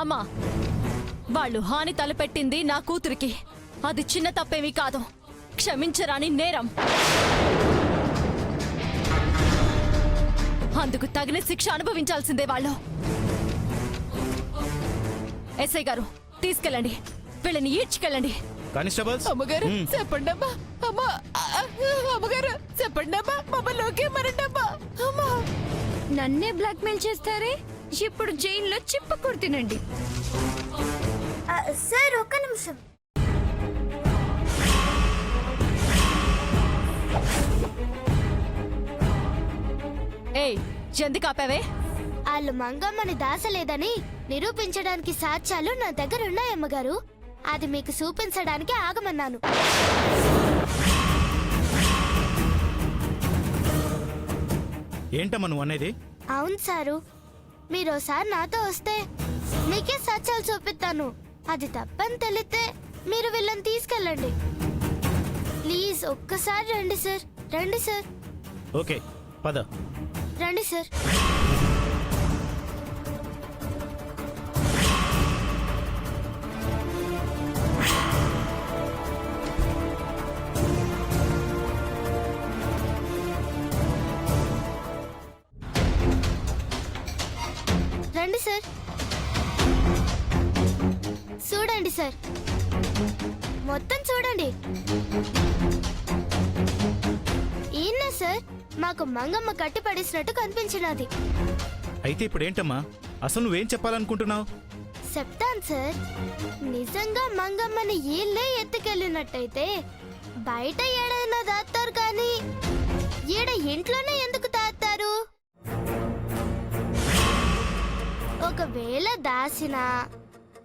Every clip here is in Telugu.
అమ్మా, వాళ్ళు హాని తలపెట్టింది నా కూతురికి. అది చిన్న తప్పేమీ కాదు, క్షమించరాని నేరం. అందుకు తగిన శిక్ష అనుభవించాల్సిందే వాళ్ళు. ఎస్ఐ గారు, తీసుకెళ్ళండి, వీళ్ళని ఈడ్చుకెళ్ళండి. కానిస్టేబుల్స్, అమ్మగారు చెప్పండి అమ్మా. అమ్మా, అమ్మగారు చెప్పండి అమ్మా. మమ్మల్ని ఓకే మరండమ్మా. అమ్మా, నన్నే బ్లాక్మెయిల్ చేస్తారే? ఇప్పుడు జైల్లో చిప్ప కొడుతినండి. సార్ ఒక్క నిమిషం. ఏయ్, ఎందుకు ఆపావే? వాళ్ళు మంగమ్మని దాసలేదని నిరూపించడానికి సాక్ష్యాలు నా దగ్గర ఉన్నాయమ్మగారు. అది మీకు చూపించడానికి ఆగమన్నాను. ఏంటమ్మా నువ్వు అనేది? అవును సారు, మీరోసారి నాతో వస్తే మీకే సాక్ష్యాలు చూపిస్తాను. అది తప్పని తెలిస్తే మీరు వీళ్ళని తీసుకెళ్ళండి. ప్లీజ్ ఒక్కసారి రండి సార్. రండి సార్. ఓకే, పద. రండి సార్. రండి సార్. చూడండి సార్, మొత్తం చూడండి. ఈయన సార్ మాకు మంగమ్మ కట్టిపడేసినట్టు కనిపించినది. అయితే ఇప్పుడు ఏంటమ్మా, అసలు నువ్వేం చెప్పాలనుకుంటున్నావు? చెప్తాను సార్. నిజంగా మంగమ్మని ఈళ్ళే ఎత్తుకెళ్ళినట్టయితే బయట ఏడైనా దాస్తారు, కానీ ఈడ ఇంట్లోనే ఎందుకు దాస్తారు? ఒకవేళ దాసినా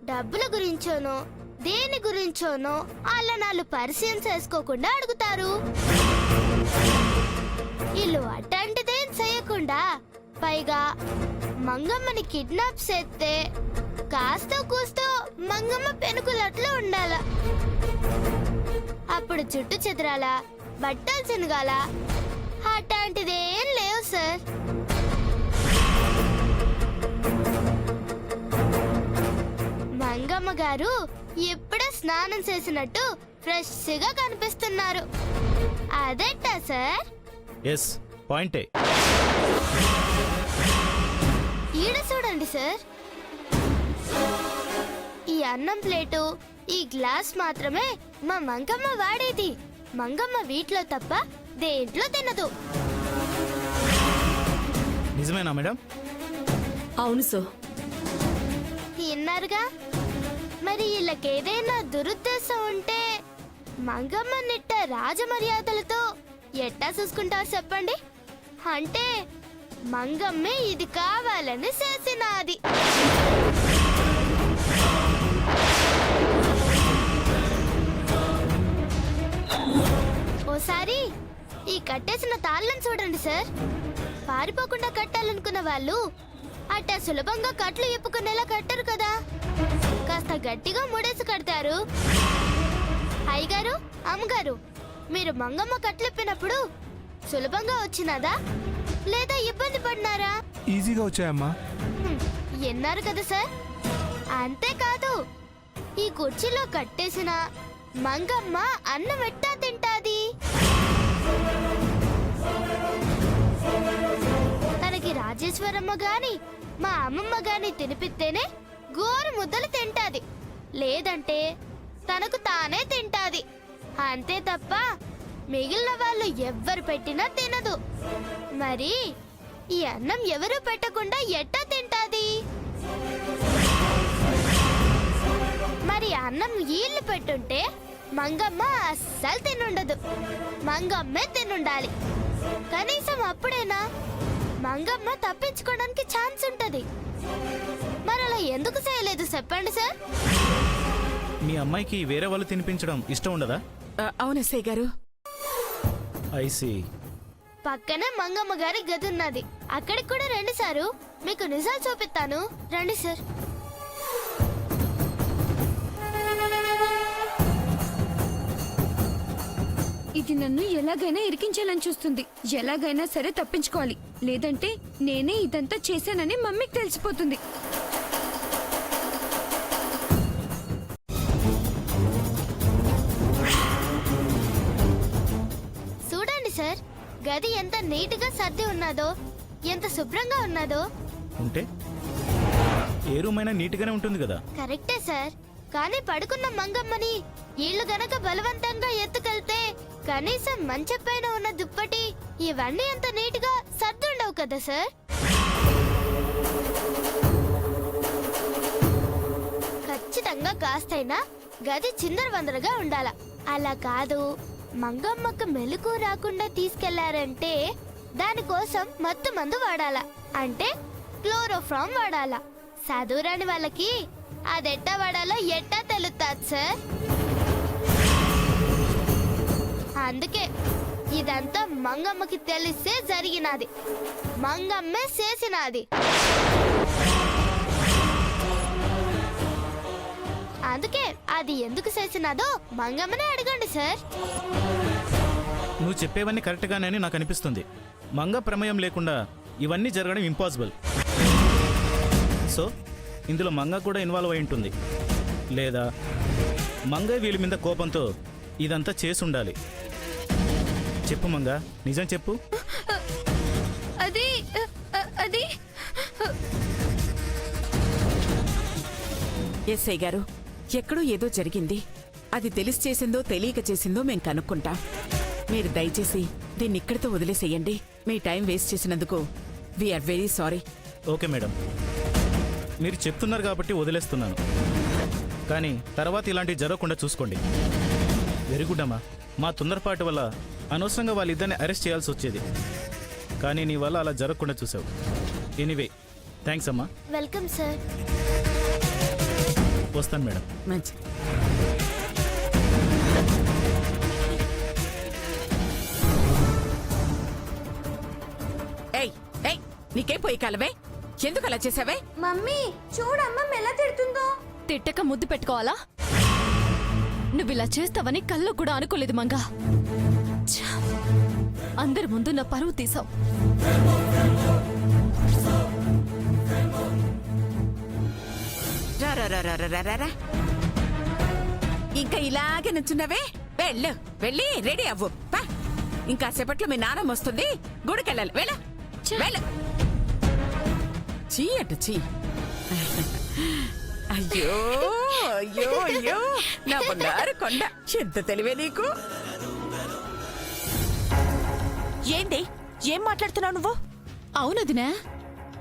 డబ్బుల గురించోనో దేని గురించోనో వాళ్ళ నాళ్ళు పరిచయం చేసుకోకుండా అడుగుతారు. వీళ్ళు అట్లాంటిదేం చేయకుండా పైగా మంగమ్మని కిడ్నాప్ చేస్తే కాస్తో కూస్తో మంగమ్మ పెనుకులట్లో ఉండాల. అప్పుడు చుట్టు చెదరాల, బట్టలు చినగాల, అట్లాంటిదేం లేవు సార్. మంగమ్మ గారు ఎప్పుడో స్నానం చేసినట్టు ఫ్రెష్ గా కనిపిస్తున్నారు. అదేటా సార్? ఎస్, పాయింటే. ఈడ చూడండి సార్. ఈ అన్నం ప్లేటు, ఈ గ్లాస్ మాత్రమే మా మంగమ్మ వాడేది. మంగమ్మ వీటిలో తప్ప దేంట్లో తినదు. నిజమేనా మేడం? అవును సార్. విన్నారుగా? మరి వీళ్ళకేదైనా దురుద్దేశం ఉంటే మంగమ్మ నిట్ట రాజమర్యాదలతో ఎట్టా చూసుకుంటారు చెప్పండి? అంటే మంగమ్మే ఇది కావాలని చేసినది. ఓసారి ఈ కట్టేసిన తాళ్ళని చూడండి సార్. పారిపోకుండా కట్టాలనుకున్న వాళ్ళు అట్టా సులభంగా కట్లు ఇప్పుకునేలా కట్టరు కదా, కాస్త గట్టిగా ముడేసి కడతారు. అయ్యగారు, అమ్మగారు, మీరు మంగమ్మ కట్లిప్పినప్పుడు సులభంగా వచ్చినదా లేదా ఇబ్బంది పడినారా? ఈజీగా వచ్చాయమ్మా. ఎన్నారు కదా సార్. అంతేకాదు, ఈ కుర్చీలో కట్టేసిన మంగమ్మ అన్నం ఎట్టా తింటాది? తనకి రాజేశ్వరమ్మ గాని మా అమ్మమ్మ గాని తినిపిస్తేనే గోరు ముద్దలు తింటాది, లేదంటే తనకు తానే తింటాది. అంతే తప్ప మిగిలిన వాళ్ళు ఎవ్వరు పెట్టినా తినదు. మరి ఈ అన్నం ఎవరు పెట్టకుండా ఎట్టా తింటాది? మరి అన్నం ఈళ్ళు పెట్టుంటే మంగమ్మ అస్సలు తినుండదు, మంగమ్మే తినుండాలి. కనీసం అప్పుడేనా మంగమ్మ తప్పించుకోవడానికి ఛాన్స్ ఉంటది. మరి అలా ఎందుకు చేయలేదు చెప్పండి సార్? మీ అమ్మాయికి వేరే వాళ్ళు తినిపించడం ఇష్టం ఉండదా? అవును ఎస్ఐ గారు. ఐసి. పక్కనే మంగమ్మ గారి గది ఉన్నది, అక్కడికి కూడా రండి సారు. మీకు నిజాలు చూపిస్తాను, రండి సార్. ఇది నన్ను ఎలాగైనా ఇరికించాలని చూస్తుంది. ఎలాగైనా సరే తప్పించుకోవాలి, లేదంటే నేనే ఇదంతా చేశానని మమ్మీకి తెలిసిపోతుంది. గది ఎంత నీట్గా సర్ది ఉన్నదో, ఎంత శుభ్రంగా ఉన్నదో. ఉంటే ఏ రూమ్ అయినా నీట్గానే ఉంటుంది కదా. కరెక్టే సార్, కానీ పడుకున్న మంగమ్మని వీళ్ళు గనక బలవంతంగా ఎత్తుకెళ్తే కనీసం మంచం పైన ఉన్న దుప్పటి ఇవన్నీ అంత నీట్గా సర్దుండవు కదా సార్. ఖచ్చితంగా కాస్తైనా గది చిందరవందరగా ఉండాల. అలా కాదు, మంగమ్మకు మెలకు రాకుండా తీసుకెళ్లారంటే దానికోసం మత్తు మందు వాడాలా, అంటే క్లోరోఫామ్ వాడాలా. చదువురాని వాళ్ళకి అదెట్టా వాడాలో ఎట్టా తెలుస్తుంది సార్. అందుకే ఇదంతా మంగమ్మకి తెలిస్తే జరిగినది, మంగమ్మే చేసినది. అందుకే అది ఎందుకు చేసినదో మంగమ్మనే అడగండి సార్. నువ్వు చెప్పేవన్నీ కరెక్ట్గానే నాకు అనిపిస్తుంది. మంగ ప్రమేయం లేకుండా ఇవన్నీ జరగడం ఇంపాసిబుల్. సో ఇందులో మంగ కూడా ఇన్వాల్వ్ అయి ఉంటుంది, లేదా మంగ వీళ్ళ మీద కోపంతో ఇదంతా చేసి ఉండాలి. చెప్పు మంగ, నిజం చెప్పు. అది అది ఎస్ఐ గారు, ఎక్కడో ఏదో జరిగింది. అది తెలిసి చేసిందో తెలియక చేసిందో మేం కనుక్కుంటాం. మీరు దయచేసి దీన్ని ఇక్కడితో వదిలేసేయండి. మీ టైం వేస్ట్ చేసినందుకు we are very sorry. Okay madam, మీరు చెప్తున్నారు కాబట్టి వదిలేస్తున్నాను. కానీ తర్వాత ఇలాంటివి జరగకుండా చూసుకోండి. వెరీ గుడ్ అమ్మా. మా తొందరపాటు వల్ల అనవసరంగా వాళ్ళిద్దరిని అరెస్ట్ చేయాల్సి వచ్చేది, కానీ నీ వల్ల అలా జరగకుండా చూసావు. ఎనీవే థ్యాంక్స్ అమ్మా. Welcome sir. వస్తాను మేడం. మంచి ఏయ్ ఏయ్, నీకేం పోయి కాలవే? ఎందుకు అలా చేసావే? మమ్మీ చూడమ్మ ఎలా తిడుతుందో. తిట్టక ముద్దు పెట్టుకోవాలా? నువ్విలా చేస్తావని కల్లో కూడా అనుకోలేదు మంగా. ఛ! అందరి ముందు నా పరువు తీసావు. రా రా రా రా రా రా రా. ఇంకా ఇలాగే నుంచున్నావే? వెళ్ళు, వెళ్ళి రెడీ అవ్వు. పా. ఇంకా సేపట్లో మీ నాన్నమ్మ వస్తుంది, గుడికెళ్ళాలి. వెళ్ళ వెళ్ళ. చీ అటు చీ. అయ్యో అయ్యో అయ్యో, నా బంగారు కొండ, ఎంత తెలివే నీకు. ఏంటి ఏం మాట్లాడుతున్నావు నువ్వు? అవునదినా,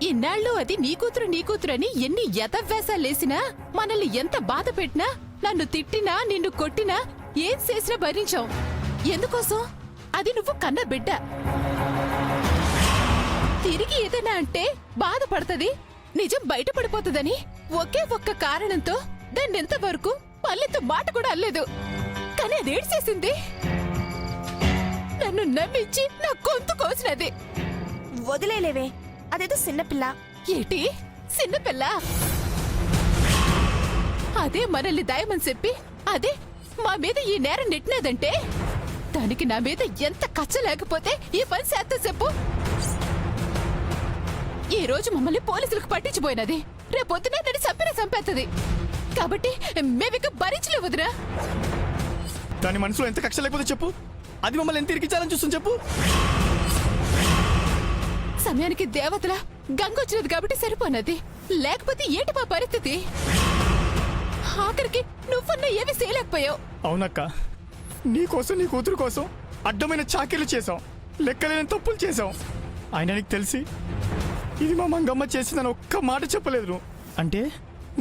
ఇన్నాళ్ళు అది నీ కూతురు అని ఎన్ని యథవ్యాసాలేసినా, మనల్ని ఎంత బాధ పెట్టినా, నన్ను తిట్టినా నిన్ను కొట్టినా, ఏం చేసినా భరించాం. ఎందుకోసం? అది నువ్వు కన్న బిడ్డ. తిరిగి ఏదైనా అంటే బాధపడుతుంది, నిజం బయటపడిపోతుందని ఒకే ఒక్క కారణంతో దాన్నెంతవరకు పల్లెతో మాట కూడా అల్లేదు. కానీ అదేడ్చేసింది, నన్ను నమ్మించి నా గొంతు కోసినది. వదిలేలేవే, అదేదో చిన్నపిల్ల. ఏటి చిన్నపిల్ల? అదే మనల్ని దయమని చెప్పి అదే మా మీద ఈ నేరం నెట్టినదంటే దానికి నా మీద ఎంత కచ్చ లేకపోతే ఈ పని చేస్తా చెప్పు. ఈ రోజు మమ్మల్ని పోలీసులకు పట్టించిపోయినది, రేపొద్దున నన్ను చంపేస్తుంది. కాబట్టి మేమిక భరించలే వదినా. దాని మనసులో ఎంత కక్ష లేకపోతే చెప్పు, అది మమ్మల్ని ఎంత ఇరికించాలని చూస్తుంది చెప్పు. సమయానికి దేవతల గంగొచ్చినది కాబట్టి సరిపోనది, లేకపోతే ఏంటి మా పరిస్థితి? ఆఖరికి నువ్వన్నా ఏమీ చేయలేకపోయావు. అవునక్క, నీ కోసం నీ కూతురు కోసం అడ్డమైన చాకరీలు చేశాం, లెక్కలేని తప్పులు చేశాం. ఆయన నీకు తెలిసి ఇది మా మంగమ్మ చేసిందని ఒక్క మాట చెప్పలేదు నువ్వు. అంటే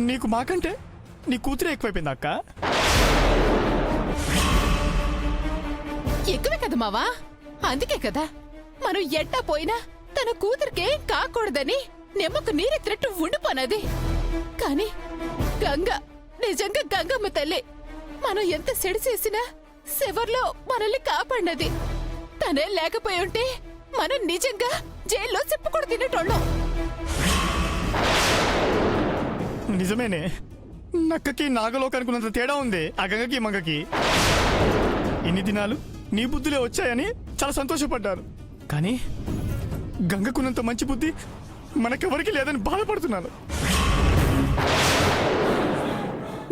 నీకు మాకంటే నీ కూతురే ఎక్కువైపోయింది అక్క. ఎక్కువే కదా మావా, అందుకే కదా మనం ఎట్టా పోయినా తన కూతురికే కాకూడదని నిమ్మకు నీరెత్తినట్టు ఉండిపోనది. కాని గంగ నిజంగా గంగమ్మ తల్లి. మనం ఎంత సెడి చేసినా శివర్లో మనల్ని కాపాడినది. తనే లేకపోయి ఉంటే మనం నిజంగా జైల్లో చెప్పుకొని తినేటోళ్ళం. నిజమేనే, నక్కకి నాగలోకానికి ఉన్నంత తేడా ఉంది ఆ గంగకి మంగకి. ఇన్ని దినాలు నీ బుద్ధులే వచ్చాయని చాలా సంతోషపడ్డారు, కానీ గంగకున్నంత మంచి బుద్ధి మనకెవరికి లేదని బాధపడుతున్నాను.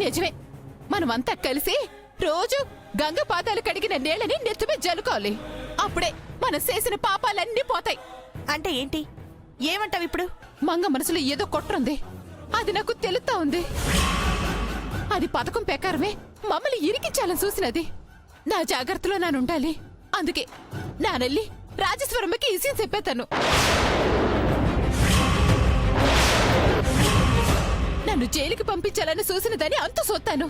నిజమే, మనమంతా కలిసి రోజు గంగ పాదాలు కడిగిన నీళ్ళని నెత్తిమే జల్లుకోవాలి. అప్పుడే మనం చేసిన పాపాలన్నీ పోతాయి. అంటే ఏంటి? ఏమంటావు ఇప్పుడు? మంగ మనసులో ఏదో కొట్టుంది, అది నాకు తెలుస్తా ఉంది. అది పథకం ప్రకారమే మమ్మల్ని ఇరికించాలని చూసినది. నా జాగ్రత్తలో నేను ఉండాలి. అందుకే నానెళ్ళి రాజేశ్వరమ్మకి ఈ విషయం చెప్పేతాను. నన్ను జైలుకి పంపించాలని చూసినదని అంతు సోతాను.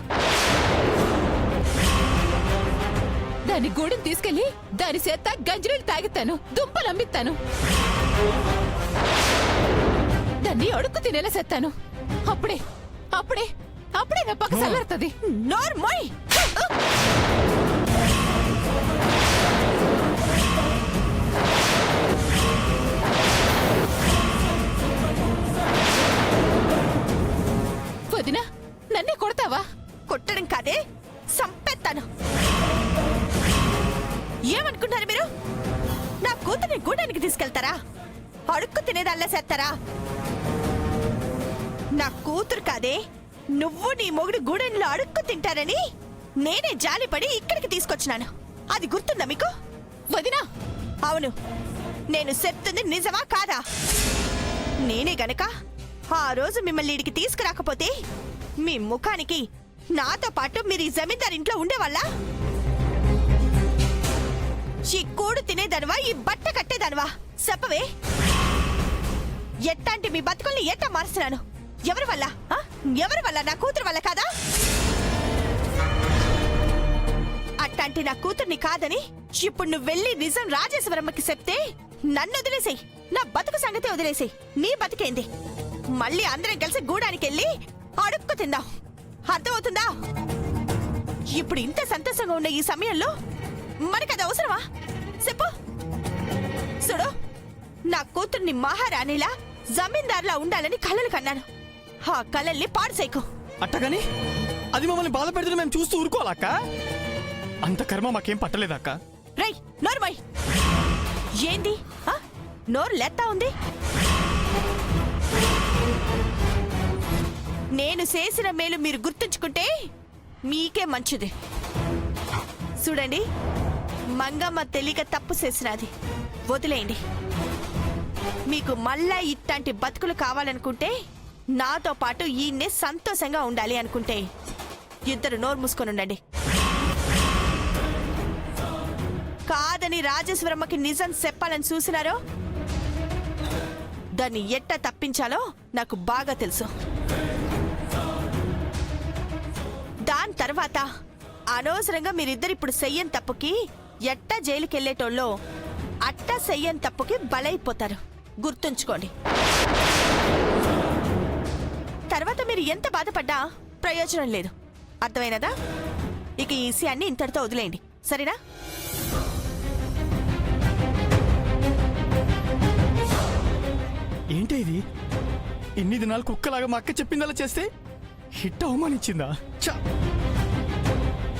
దాని గూడెని తీసుకెళ్లి దాని చేత గంజినీళ్ళు తాగిస్తాను, దుంపలు అమ్మిస్తాను. దాన్ని అడుక్కు తినేలా చేస్తాను. అప్పుడే అప్పుడే అప్పుడే నా పక్క చల్లారుతుంది. నోర్మోయ్! వదినా, నన్నే కొడతావా? కొట్టడం కాదే, సంపేస్తాను. ఏమనుకుంటారు మీరు? నా కూతుర్ని గూడానికి తీసుకెళ్తారా? అడుక్కు తినేదాల్లా చేస్తారా? నా కూతురు కాదే, నువ్వు నీ మొగుడు గూడెంలో అడుక్కు తింటారని నేనే జాలిపడి ఇక్కడికి తీసుకొచ్చినాను. అది గుర్తుందా మీకు? వదినా, అవును, నేను చెప్తుంది నిజమా కాదా? నేనే గనక ఆ రోజు మిమ్మల్ని ఇడికి తీసుకురాకపోతే మీ ముఖానికి నాతో పాటు మీరు ఈ జమీందార్ ఇంట్లో ఉండేవాళ్ళ? ఈ కూడు తినేదనవా, ఈ బట్ట కట్టేదనవా? చెప్పవే. ఎట్టాంటి మీ బతుకుల్ని ఎట్టా మారుస్తున్నాను? ఎవరి వల్ల? ఎవరి వల్ల? నా కూతురు వల్ల కాదా? అట్టాంటి నా కూతుర్ని కాదని ఇప్పుడు నువ్వు వెళ్ళి నిజం రాజేశ్వరమ్మకి చెప్తే నన్ను వదిలేసేయ్, నా బతుకు సంగతి వదిలేసేయ్. నీ బతికేంది? మళ్ళీ అందరం కలిసి గూడానికి వెళ్ళి అడుక్కు తిందాం. అర్థమవుతుందా? ఇప్పుడు ఇంత సంతోషంగా ఉన్న ఈ సమయంలో మనకది అవసరమా చెప్పు? చూడు, నా కూతుర్ని మహారాణిలా జమీందార్లా ఉండాలని కలలు కన్నాను. ఆ కలల్ని పాడు చేయకు. అట్టగాని అది మమ్మల్ని బాధ పెడితే మేము చూస్తూ ఊరుకోవాలక్క? అంత కర్మ మాకేం పట్టలేదక్క. రై నోర్మయ్! ఏంది నోరు లెత్తా ఉంది? నేను చేసిన మేలు మీరు గుర్తుంచుకుంటే మీకే మంచిది. చూడండి, మంగమ్మ తెలియక తప్పు చేసినది, వదిలేయండి. మీకు మళ్ళా ఇట్లాంటి బతుకులు కావాలనుకుంటే, నాతో పాటు ఈయన్నే సంతోషంగా ఉండాలి అనుకుంటే ఇద్దరు నోరు మూసుకొని ఉండండి. కాదని రాజేశ్వరమ్మకి నిజం చెప్పాలని చూసినారో దాన్ని ఎట్ట తప్పించాలో నాకు బాగా తెలుసు. దాని తర్వాత అనవసరంగా మీరిద్దరిప్పుడు చెయ్యని తప్పుకి ఎట్టా జైలుకెళ్లేటోళ్ళో అట్టా చెయ్యని తప్పుకి బలైపోతారు. గుర్తుంచుకోండి. తర్వాత మీరు ఎంత బాధపడ్డా ప్రయోజనం లేదు. అర్థమైనదా? ఇక ఈ విషయాన్ని ఇంతటితో వదిలేయండి, సరేనా? ఏంటి ఇది? ఎన్ని దినాలు కుక్కలాగా మా అక్క చెప్పిందలా చేస్తే హిట్ అవమానించిందా?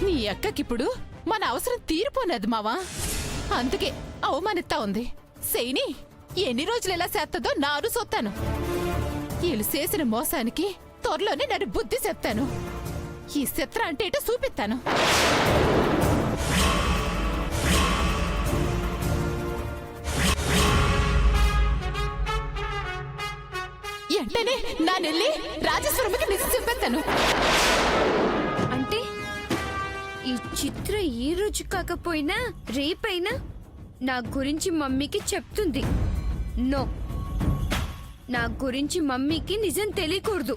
నీ అక్కకిప్పుడు మన అవసరం తీరిపోనది మావా. అందుకే అవమానిస్తా ఉంది. సేని ఎన్ని రోజులు ఎలా చేస్తుందో నారు సొత్తాను. వీళ్ళు చేసిన మోసానికి త్వరలోనే నన్ను బుద్ధి చెప్తాను. ఈ చిత్ర అంటే ఇటు చూపిస్తాను. వెంటనే నా నెల్లి రాజేశ్వరమ్మకి నిజం చెప్పేస్తాను. అంటే ఈ చిత్ర ఈ రోజు కాకపోయినా రేపైనా నా గురించి మమ్మీకి చెప్తుంది. నో, నా గురించి మమ్మీకి నిజం తెలియకూడదు.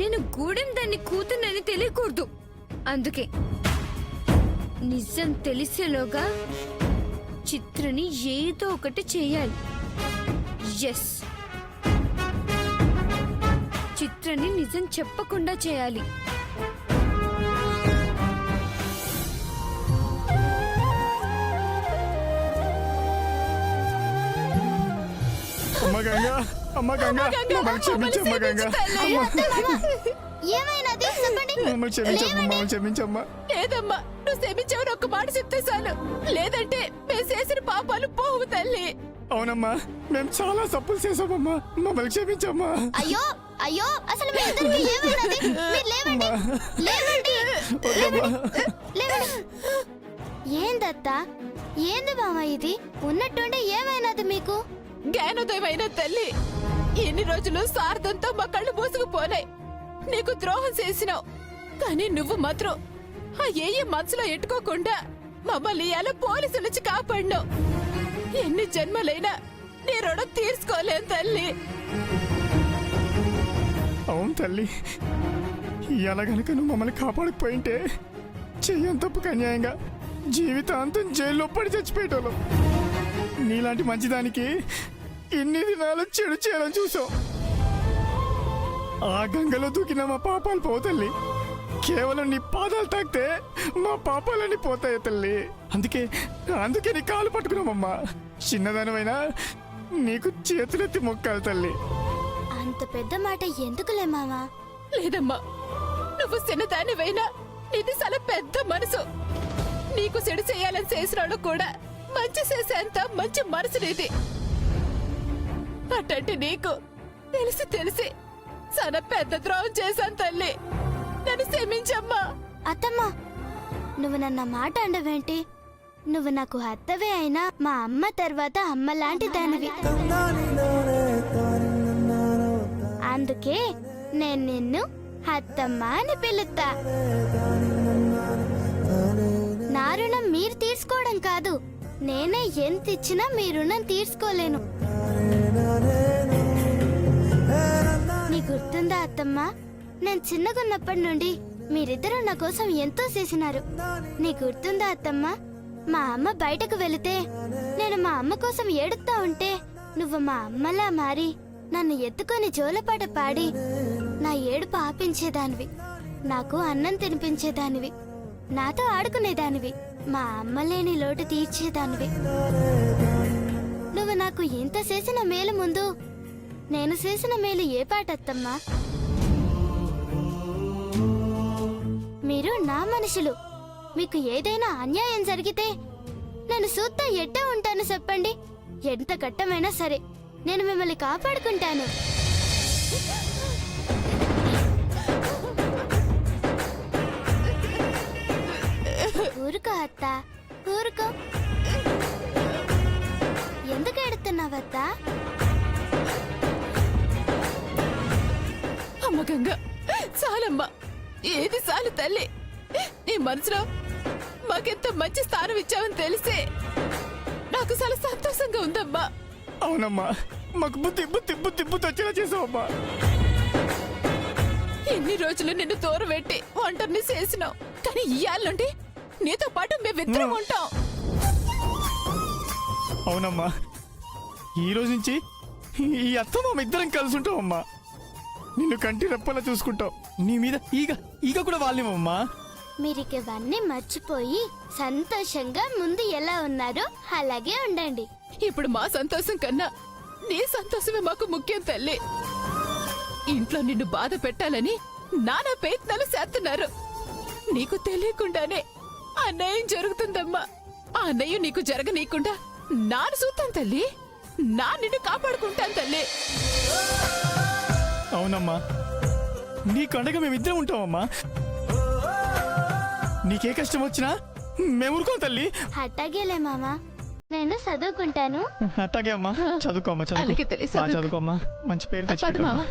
నేను గూడెం దాన్ని కూతునని తెలియకూడదు. అందుకే నిజం తెలిసేలోగా చిత్రని ఏదో ఒకటి చేయాలి. ఎస్, చిత్రని నిజం చెప్పకుండా చేయాలి. అమ్మ గంగా, అమ్మ గంగా, మమ్మల్ని క్షమించమ్మ గంగా. ఏమైనది చెప్పండి. మమ్మల్ని క్షమించమ్మ, మమ్మల్ని క్షమించమ్మా. లేదమ్మా, నువ్వు క్షమించావని ఒక్క మాట చెప్తే చాలు. లేదంటే మేము చేసిన పాపాలు పోవు తల్లి. అవునమ్మా, మేము చాలా తప్పులు చేసామమ్మా, మమ్మల్ని క్షమించమ్మా. అయ్యో అయ్యో, అసలు మీ ఇద్దరికి ఏమైనది? మీరు లేవండి, లేవండి, లేవండి. ఏందత్తా ఏంది మామ ఇది? ఉన్నట్టుండి ఏమైనది మీకు? జ్ఞానోదయమైన తల్లి, ఎన్ని రోజులు సారథంతో మా కళ్ళు మూసుకుపోనాయి. నీకు ద్రోహం చేసినావు, కానీ నువ్వు మాత్రం ఆ ఏ మనసులో ఎట్టుకోకుండా మమ్మల్ని ఎలా పోలీసుల నుంచి కాపాడినావు. ఎన్ని జన్మలైనా నీ రుణం తీర్చుకోలేను తల్లి. అవును తల్లి, ఇలా గనక నువ్వు మమ్మల్ని కాపాడకపోయింటే చెయ్యం తప్పుకు అన్యాయంగా జీవితాంతం జైల్లో పడి చచ్చిపోయేటోళ్ళం. నీలాంటి మంచిదానికి ఇన్ని దినాలు చెడు చేయాలని చూసాం. ఆ గంగలో దూకిన మా పాపాలు పోవు తల్లి. కేవలం నీ పాదాలు తాకితే మా పాపాలన్నీ పోతాయి తల్లి. అందుకే నీ కాలు పట్టుకున్నామమ్మా. చిన్నదానివైనా నీకు చేతులెత్తి మొక్కాలి తల్లి. అంత పెద్ద మాట ఎందుకులే మామా? లేదమ్మా, నువ్వు చిన్నదానివైనా నీది చాలా పెద్ద మనసు. నీకు చెడు చేయాలని చేసినాడు కూడా మంచి చేసేంత మంచి మనసు నీది. అట్టంటే నీకు తెలిసి తెలిసి చాలా పెద్ద ద్రోహం చేశాను తల్లి. నన్ను క్షమించమ్మా. అత్తమ్మా, నువ్వు నన్న మాట అండవేంటి? నువ్వు నాకు అత్తవే అయినా మా అమ్మ తర్వాత అమ్మ లాంటి దానివి. అందుకే నేను నిన్ను అత్తమ్మ అని పిలుస్తా. నా రుణం మీరు తీర్చుకోవడం కాదు, నేనే ఎంత ఇచ్చినా మీ రుణం తీర్చుకోలేను. నీ గుర్తుందా అత్తమ్మ? నేను చిన్నగున్నప్పటి నుండి మీరిద్దరూ నా కోసం ఎంతో చేసినారు. నీ గుర్తుందా అత్తమ్మ? మా అమ్మ బయటకు వెళితే నేను మా అమ్మ కోసం ఏడుస్తా ఉంటే నువ్వు మా అమ్మలా మారి నన్ను ఎత్తుకొని జోలపాట పాడి నా ఏడుపు ఆపించేదానివి. నాకు అన్నం తినిపించేదానివి, నాతో ఆడుకునేదానివి, మా అమ్మ లేని లోటు తీర్చేదానివి. నువ్వు నాకు ఇంత చేసిన మేలు ముందు నేను చేసిన మేలు ఏ పాటత్తమ్మా? మీరు నా మనుషులు. మీకు ఏదైనా అన్యాయం జరిగితే నేను సూత్తా ఎట్టా ఉంటాను చెప్పండి. ఎంత కట్టమైనా సరే నేను మిమ్మల్ని కాపాడుకుంటాను. ఊరుకో అత్త, ఊరుకో. ఎందుకు ఎడుతున్నావత్తా? అమ్మ గంగ, చాలమ్మా, ఏది చాలు తల్లి. నీ మనసులో మాకెంత మంచి స్థానం ఇచ్చావని తెలిసే నాకు చాలా సంతోషంగా ఉందమ్మా. అవునమ్మా, మాకు బుద్ధి బుద్ధి బుద్ధి బుద్ధి వచ్చేలా చేసావమ్మా. ఎన్ని రోజులు నిన్ను దూరం పెట్టి ఒంటరిని చేసినావు, కానీ ఇయ్యాల నుండి నీతో పాటు మేమిద్దరం ఉంటాం. అవునమ్మా, ఈ రోజు నుంచి ఈ అత్త మా ఇద్దరం కలిసి ఉంటామమ్మా. నిన్ను కంటి రెప్పలా చూసుకుంటాం. నీ మీద ఈగ ఈగ కూడా వాళ్ళేమమ్మా. మీరికి ఇవన్నీ మర్చిపోయి సంతోషంగా ముందు ఎలా ఉన్నారో అలాగే ఉండండి. ఇప్పుడు మా సంతోషం కన్నా నీ సంతోషమే మాకు ముఖ్యం తల్లి. ఇంట్లో నిన్ను బాధ పెట్టాలని నానా ప్రయత్నాలు చేస్తున్నారు. నీకు తెలియకుండానే అన్యాయం జరుగుతుందమ్మా. ఆ అన్నయ్య నీకు జరగనీయకుండా నాను చూస్తాను తల్లి. నా నిన్ను కాపాడుకుంటాను తల్లి. అవునమ్మా, నీ కండగా మేమిద్దరం ఉంటామమ్మా. నీకే కష్టం వచ్చినా మేము ఊరుకోం తల్లి. అట్టాగేలే మామా, నేను చదువుకుంటాను. అట్టాగే అమ్మా, చదువుకోమ్మా, అలాగే తల్లి, చదువుకోమ్మా, మంచి పేరు తెచ్చుకో. మావా.